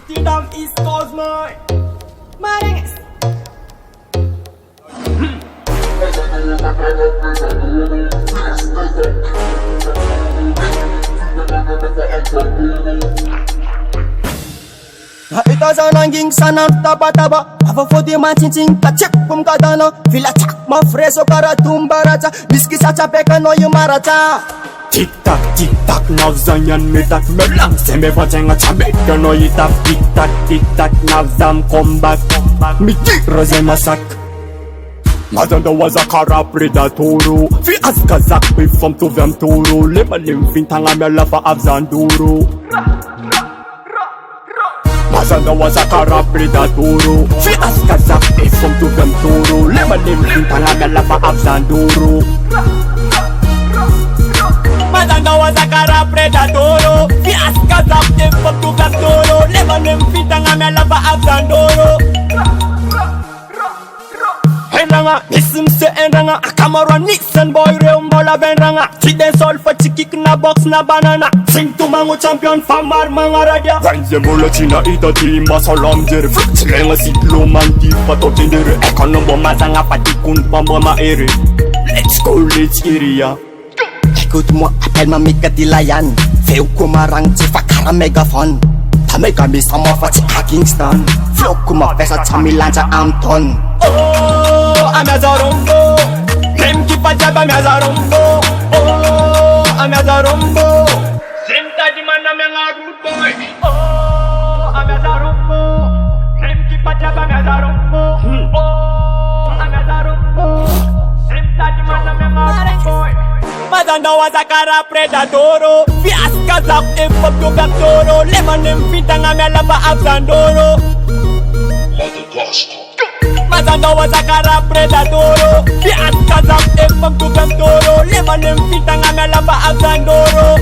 Amsterdam East Coast man. Marenges. Ito sa nanging sanang taba-taba Afafodi mancing kacek pum kadano Vila chak ma freso karatumba raja Biski sa chapeka no yumarata Tik tak nawzanyan metak melang Seme vacenga chabeka no yitak Tik tak nawzam comeback Miki roze masak Mazanda waza kara predatoro Fi askazak bifam tu vem toro Lema limfin tanga mela fa avzandoro Mazanda waza kara predatoro Fi askazak bifam tu vem toro Lema limfin tanga mela fa avzandoro Mazanda waza kara predatoro Fi askazak bifam tu vem toro Lema limfin tanga mela fa avzandoro Enranga, isim se enranga Akamara Nixon boy reumbola benranga Chiden sol fa chikik na box na banana Sing to mango champion famar manga radia Ranze mola china ita tima salam jere Chilenga sitlo manti pato tendere Ekonombo mazanga patikun pamba maere Let's go let's area Écoute-moi, appelle-moi Mika Dilayan Fais au marang tifa kara megaphone Tame kami sama faci a Kingston Flow kuma pesa chami lancha Amton Oh, amazarombo Lemki pachaba amazarombo Oh, amazarombo Senta di mana menga rude boy Oh, amazarombo Lemki pachaba amazarombo Oh, amazarombo Senta di mana menga rude boy Mazanda waza kara predatoro Fiaska zap efop do gatoro Lemanem fitanga mela ba avzandoro Mazanda waza kara predatoro Fiaska zap efop do gatoro Lemanem fitanga mela ba avzandoro